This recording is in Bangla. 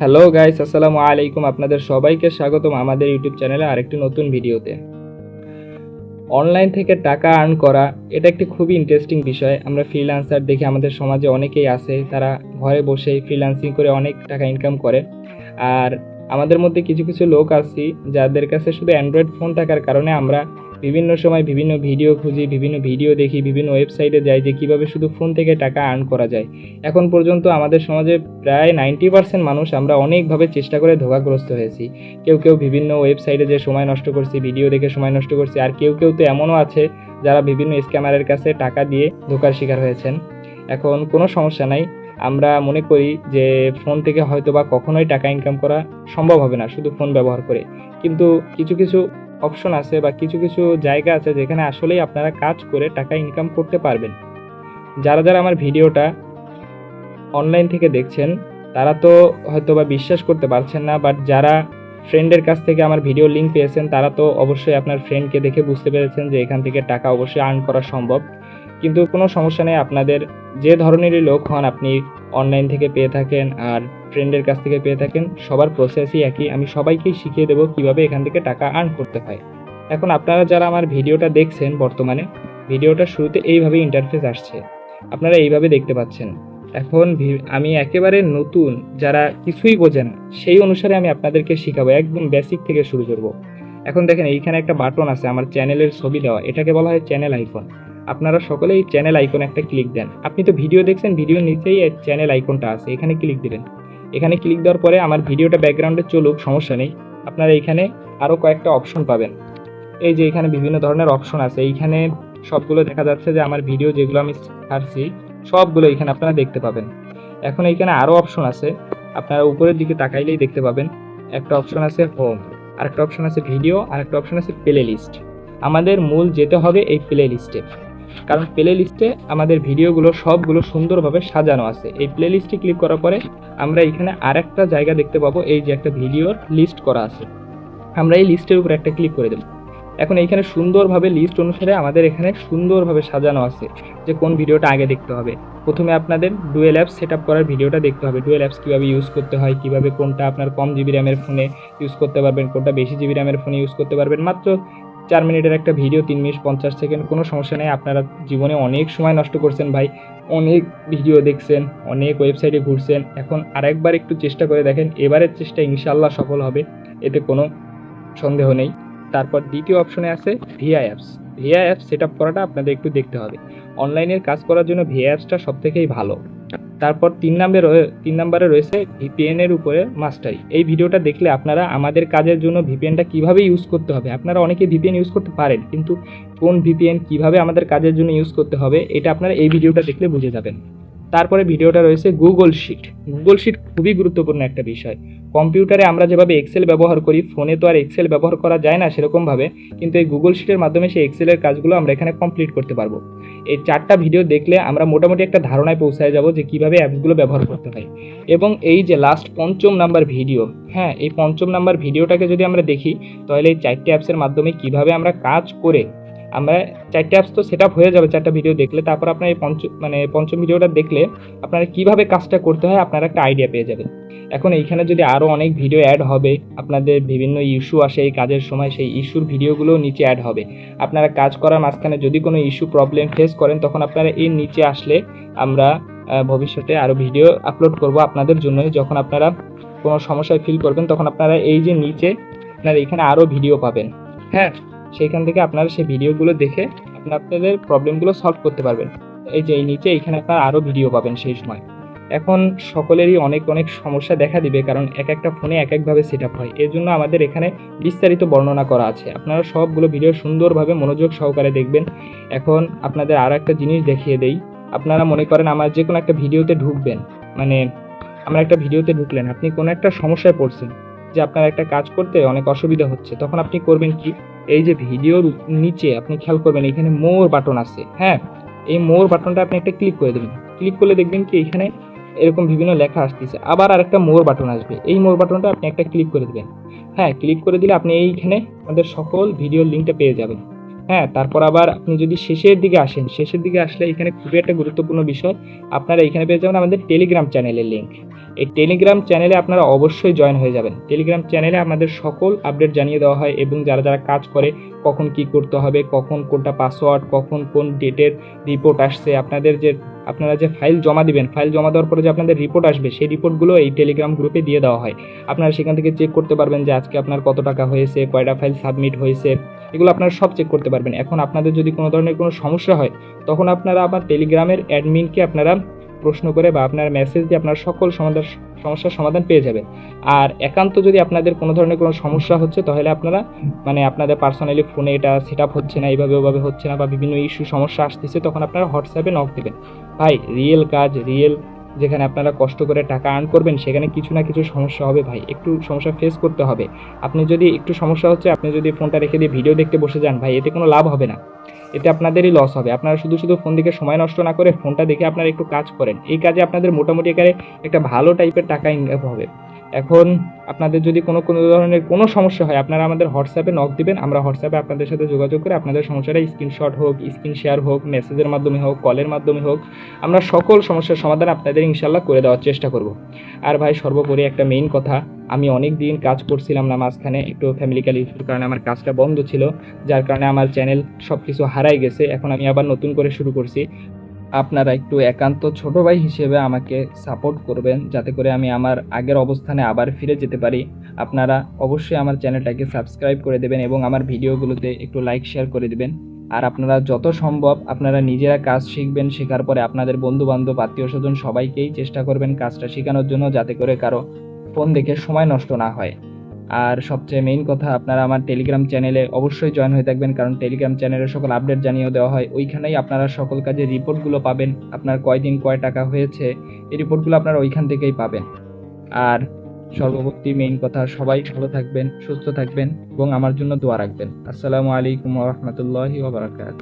হ্যালো গাইস, আসসালামু আলাইকুম। আপনাদের সবাইকে স্বাগতম আমাদের ইউটিউব চ্যানেলে আরেকটি নতুন ভিডিওতে। অনলাইন থেকে টাকা আর্ন করা এটা একটি খুবই ইন্টারেস্টিং বিষয়। আমরা ফ্রিল্যান্সার দেখি আমাদের সমাজে অনেকেই আছে, তারা ঘরে বসেই ফ্রিল্যান্সিং করে অনেক টাকা ইনকাম করে। আর আমাদের মধ্যে কিছু কিছু লোক আছি যাদের কাছে শুধু অ্যান্ড্রয়েড ফোন থাকার কারণে আমরা বিভিন্ন সময় বিভিন্ন ভিডিও খুঁজি, বিভিন্ন ভিডিও দেখি, বিভিন্ন ওয়েবসাইটে যাই যে কীভাবে শুধু ফোন থেকে টাকা আর্ন করা যায়। এখন পর্যন্ত আমাদের সমাজে প্রায় 90% মানুষ আমরা অনেকভাবে চেষ্টা করে ধোঁকাগ্রস্ত হয়েছি। কেউ কেউ বিভিন্ন ওয়েবসাইটে যে সময় নষ্ট করছি, ভিডিও দেখে সময় নষ্ট করছি, আর কেউ কেউ তো এমনও আছে যারা বিভিন্ন স্ক্যামারের কাছে টাকা দিয়ে ধোঁকার শিকার হয়েছেন। এখন কোনো সমস্যা নাই, আমরা মনে করি যে ফোন থেকে হয়তো বা কখনোই টাকা ইনকাম করা সম্ভব হবে না শুধু ফোন ব্যবহার করে, কিন্তু কিছু কিছু অপশন আছে বা কিছু কিছু জায়গা আছে যেখানে আসলেই আপনারা কাজ করে টাকা ইনকাম করতে পারবেন। যারা যারা আমার ভিডিওটা অনলাইন থেকে দেখছেন তারা তো হয়তো বা বিশ্বাস করতে পারছেন না, বাট যারা ফ্রেন্ডের কাছ থেকে আমার ভিডিও লিঙ্ক পেয়েছেন তারা তো অবশ্যই আপনার ফ্রেন্ডকে দেখে বুঝতে পেরেছেন যে এখান থেকে টাকা অবশ্যই আর্ন করা সম্ভব। কিন্তু কোনো সমস্যা নেই, আপনাদের যে ধরনেরই লোক হন আপনি অনলাইন থেকে পেয়ে থাকেন আর ফ্রেন্ডের কাছ থেকে পেয়ে থাকেন, সবার প্রসেসই একই। আমি সবাইকেই শিখিয়ে দেবো কীভাবে এখান থেকে টাকা আর্ন করতে হয়। এখন আপনারা যারা আমার ভিডিওটা দেখছেন, বর্তমানে ভিডিওটা শুরুতে এইভাবে ইন্টারফেস আসছে, আপনারা এইভাবে দেখতে পাচ্ছেন। এখন আমি একেবারে নতুন, যারা কিছুই বোঝে না, সেই অনুসারে আমি আপনাদেরকে শিখাবো, একদম বেসিক থেকে শুরু করব। এখন দেখেন এইখানে একটা বাটন আছে আমার চ্যানেলের ছবি দেওয়া, এটাকে বলা হয় চ্যানেল আইকন। আপনারা সকলেই চ্যানেল আইকনে একটা ক্লিক দেন। আপনি তো ভিডিও দেখছেন, ভিডিওর নিচেই চ্যানেল আইকনটা আছে, এখানে ক্লিক দিবেন। এখানে ক্লিক দেওয়ার পরে আমার ভিডিওটা ব্যাকগ্রাউন্ডে চলুক, সমস্যা নেই। আপনারা এইখানে আরও কয়েকটা অপশন পাবেন। এই যে এখানে বিভিন্ন ধরনের অপশন আছে, এইখানে সবগুলো দেখা যাচ্ছে যে আমার ভিডিও যেগুলো আমি ছাড়ছি সবগুলো এখানে আপনারা দেখতে পাবেন। এখন এইখানে আরও অপশন আছে, আপনারা উপরের দিকে তাকাইলেই দেখতে পাবেন। একটা অপশন আছে হোম, আরেকটা অপশন আছে ভিডিও, আরেকটা অপশন আছে প্লে লিস্ট। আমাদের মূল যেতে হবে এই প্লে লিস্টে, কারণ প্লে লিস্টে আমাদের ভিডিওগুলো সবগুলো সুন্দরভাবে সাজানো আছে। এই প্লে লিস্টে ক্লিক করার পরে আমরা এখানে আরেকটা জায়গা দেখতে পাবো, এই যে একটা ভিডিওর লিস্ট করা আছে, আমরা এই লিস্টের উপর একটা ক্লিক করে দেব। এখন এইখানে সুন্দরভাবে লিস্ট অনুসারে আমাদের এখানে সুন্দরভাবে সাজানো আছে যে কোন ভিডিওটা আগে দেখতে হবে। প্রথমে আপনাদের ডুয়েল অ্যাপস সেট আপ করার ভিডিওটা দেখতে হবে, ডুয়েল অ্যাপস কীভাবে ইউজ করতে হয়, কীভাবে কোনটা আপনার কম জিবি র্যামের ফোনে ইউজ করতে পারবেন, কোনটা বেশি জিবি র্যামের ফোনে ইউজ করতে পারবেন। মাত্র 4 মিনিটের একটা ভিডিও, 3 মিনিট 50 সেকেন্ড, কোনো সমস্যা নেই। আপনারা জীবনে অনেক সময় নষ্ট করছেন ভাই, অনেক ভিডিও দেখছেন, অনেক ওয়েবসাইটে ঘুরছেন। এখন আরেকবার একটু চেষ্টা করে দেখেন, এবারের চেষ্টা ইনশাল্লাহ সফল হবে, এতে কোনো সন্দেহ নেই। তারপর দ্বিতীয় অপশনে আছে VI apps. VI apps set up করাটা আপনাদের একটু দেখতে হবে। অনলাইনের কাজ করার জন্য ভিআই অ্যাপসটা সবথেকেই ভালো। তারপর 3 নম্বরে রয়েছে ভিপিএনের উপরে মাস্টারি। এই ভিডিওটা দেখলে আপনারা আমাদের কাজের জন্য ভিপিএনটা কীভাবে ইউজ করতে হবে, আপনারা অনেকে ভিপিএন ইউজ করতে পারেন, কিন্তু কোন ভিপিএন কীভাবে আমাদের কাজের জন্য ইউজ করতে হবে এটা আপনারা এই ভিডিওটা দেখলে বুঝে যাবেন। তারপরে ভিডিওটা রয়েছে গুগল শিট। গুগল শিট খুবই গুরুত্বপূর্ণ একটা বিষয়। কম্পিউটারে আমরা যেভাবে এক্সেল ব্যবহার করি, ফোনে তো আর এক্সেল ব্যবহার করা যায় না সেরকমভাবে, কিন্তু এই গুগল শিটের মাধ্যমে সেই এক্সেলের কাজগুলো আমরা এখানে কমপ্লিট করতে পারবো। এই 4টা ভিডিও দেখলে আমরা মোটামুটি একটা ধারণায় পৌঁছায় যাব যে কীভাবে অ্যাপসগুলো ব্যবহার করতে হয়। এবং এই যে লাস্ট 5ম নাম্বার ভিডিও, হ্যাঁ, এই 5ম নাম্বার ভিডিওটাকে যদি আমরা দেখি তাহলে এই 4টে অ্যাপসের মাধ্যমে কীভাবে আমরা কাজ করে আমরা 4টে অ্যাপস তো সেট আপ হয়ে যাবে 4টা ভিডিও দেখলে। তারপর আপনার এই পঞ্চম ভিডিওটা দেখলে আপনারা কীভাবে কাজটা করতে হয় আপনারা একটা আইডিয়া পেয়ে যাবেন। এখন এইখানে যদি আরও অনেক ভিডিও অ্যাড হবে, আপনাদের বিভিন্ন ইস্যু আসে এই কাজের সময়, সেই ইস্যুর ভিডিওগুলো নিচে অ্যাড হবে। আপনারা কাজ করার মাঝখানে যদি কোনো ইস্যু প্রবলেম ফেস করেন তখন আপনারা এর নিচে আসলে আমরা ভবিষ্যতে আরও ভিডিও আপলোড করব আপনাদের জন্য। যখন আপনারা কোনো সমস্যায় ফিল করবেন তখন আপনারা এই যে নিচে আপনারা এখানে আরও ভিডিও পাবেন, হ্যাঁ, সেইখান থেকে আপনারা সেই ভিডিওগুলো দেখে আপনাদের প্রবলেমগুলো সলভ করতে পারবেন। এই যে এই নিচে এইখানে আপনারা আরও ভিডিও পাবেন সেই সময়। এখন সকলেরই অনেক অনেক সমস্যা দেখা দিবে, কারণ এক একটা ফোনে এক একভাবে সেট আপ হয়। এর জন্য আমাদের এখানে বিস্তারিত বর্ণনা করা আছে, আপনারা সবগুলো ভিডিও সুন্দরভাবে মনোযোগ সহকারে দেখবেন। এখন আপনাদের আরও একটা জিনিস দেখিয়ে দেই। আপনারা মনে করেন আমার যে কোনো একটা ভিডিওতে ঢুকবেন, মানে আমরা একটা ভিডিওতে ঢুকলেন, আপনি কোনো একটা সমস্যায় পড়ছেন যে আপনার একটা কাজ করতে অনেক অসুবিধা হচ্ছে, তখন আপনি করবেন কি, এই যে ভিডিওর নিচে আপনি খেয়াল করবেন এখানে মোর বাটন আছে, হ্যাঁ, এই মোর বাটনটা আপনি একটা ক্লিক করে দেবেন। ক্লিক করলে দেখবেন কি এখানে এরকম বিভিন্ন লেখা আসতেছে, আবার আরেকটা মোর বাটন আসবে, এই মোর বাটনটা আপনি একটা ক্লিক করে দেবেন। হ্যাঁ, ক্লিক করে দিলে আপনি এইখানে আমাদের সকল ভিডিওর লিঙ্কটা পেয়ে যাবেন। হ্যাঁ, তারপর আবার আপনি যদি শেষের দিকে আসেন, শেষের দিকে আসলে এখানে খুবই একটা গুরুত্বপূর্ণ বিষয়, আপনারা এখানে পেয়ে যাবেন আমাদের টেলিগ্রাম চ্যানেলের লিঙ্ক। এই টেলিগ্রাম চ্যানেলে আপনারা অবশ্যই জয়েন হয়ে যাবেন। টেলিগ্রাম চ্যানেলে আমাদের সকল আপডেট জানিয়ে দেওয়া হয় এবং যারা কাজ করে কখন কি করতে হবে, কখন কোনটা পাসওয়ার্ড, কখন কোন ডেটের রিপোর্ট আসছে, আপনারা যে ফাইল জমা দিবেন, ফাইল জমা দেওয়ার পরে যে আপনাদের রিপোর্ট আসবে, সেই রিপোর্টগুলো এই টেলিগ্রাম গ্রুপে দিয়ে দেওয়া হয়। আপনারা সেখান থেকে চেক করতে পারবেন যে আজকে আপনার কত টাকা হয়েছে, কয়টা ফাইল সাবমিট হয়েছে, এগুলো আপনারা সব চেক করতে পারবেন। এখন আপনাদের যদি কোনো ধরনের কোনো সমস্যা হয়, তখন আপনারা আবার টেলিগ্রামের অ্যাডমিনকে আপনারা প্রশ্ন করে বা আপনার মেসেজ দিয়ে আপনার সকল সমস্যার সমাধান পেয়ে যাবেন। আর একান্ত যদি আপনাদের কোনো ধরনের কোনো সমস্যা হচ্ছে, তাহলে আপনারা আপনাদের পার্সোনালি ফোনে এটা সেট আপ হচ্ছে না, এইভাবে ওভাবে হচ্ছে না, বা বিভিন্ন ইস্যু সমস্যা আসতেছে, তখন আপনারা হোয়াটসঅ্যাপে নক দেবেন। ভাই, রিয়েল কাজ, যেখানে আপনারা কষ্ট করে টাকা আর্ন করবেন, সেখানে কিছু না কিছু সমস্যা হবে ভাই, একটু সমস্যা ফেস করতে হবে। আপনি যদি একটু সমস্যা হচ্ছে, আপনি যদি ফোনটা রেখে দিয়ে ভিডিও দেখতে বসে যান ভাই, এতে কোনো লাভ হবে না, এতে আপনাদেরই লস হবে। আপনারা শুধু ফোন দিকে সময় নষ্ট না করে ফোনটা দেখে আপনারা একটু কাজ করেন, এই কাজে আপনাদের মোটামুটি আকারে একটা ভালো টাইপের টাকা ইনকাম হবে। এখন আপনাদের যদি কোনো ধরনের কোনো সমস্যা হয়, আপনারা আমাদের হোয়াটসঅ্যাপে নক দিবেন, আমরা হোয়াটসঅ্যাপে আপনাদের সাথে যোগাযোগ করে আপনাদের সমস্যাটা স্ক্রিনশট হোক, স্ক্রিন শেয়ার হোক, মেসেজের মাধ্যমে হোক, কলের মাধ্যমে হোক, আমরা সকল সমস্যার সমাধান আপনাদের ইনশাল্লাহ করে দেওয়ার চেষ্টা করব। আর ভাই, সর্বোপরি একটা মেইন কথা, আমি অনেক দিন কাজ করছিলাম না, মাঝখানে একটু ফ্যামিলিক্যাল ইস্যুর কারণে আমার কাজটা বন্ধ ছিল, যার কারণে আমার চ্যানেল সব কিছু হারাই গেছে। এখন আমি আবার নতুন করে শুরু করছি। আপনারা একটু একান্ত ছোট ভাই হিসেবে আমাকে সাপোর্ট করবেন, যাতে করে আমি আমার আগের অবস্থানে আবার ফিরে যেতে পারি। আপনারা অবশ্যই আমার চ্যানেলটাকে সাবস্ক্রাইব করে দেবেন এবং আমার ভিডিওগুলোতে একটু লাইক শেয়ার করে দেবেন। আর আপনারা যত সম্ভব আপনারা নিজেরা কাজ শিখবেন, শেখার পরে আপনাদের বন্ধু বান্ধব, আত্মীয় স্বজন সবাইকেই চেষ্টা করবেন কাজটা শেখানোর জন্য, যাতে করে কারো ফোন দেখে সময় নষ্ট না হয়। আর সবচেয়ে মেইন কথা, আপনারা আমার টেলিগ্রাম চ্যানেলে অবশ্যই জয়েন হয়ে থাকবেন, কারণ টেলিগ্রাম চ্যানেলে সকল আপডেট জানিয়ে দেওয়া হয়। ওইখানেই আপনারা সকল কাজের রিপোর্টগুলো পাবেন, আপনার কয়দিন কয় টাকা হয়েছে, এই রিপোর্টগুলো আপনারা ওইখান থেকেই পাবেন। আর সর্বপ্রতি মেইন কথা, সবাই ভালো থাকবেন, সুস্থ থাকবেন এবং আমার জন্য দোয়া রাখবেন। আসসালামু আলাইকুম ওয়া রাহমাতুল্লাহি ওয়া বারাকাতুহু।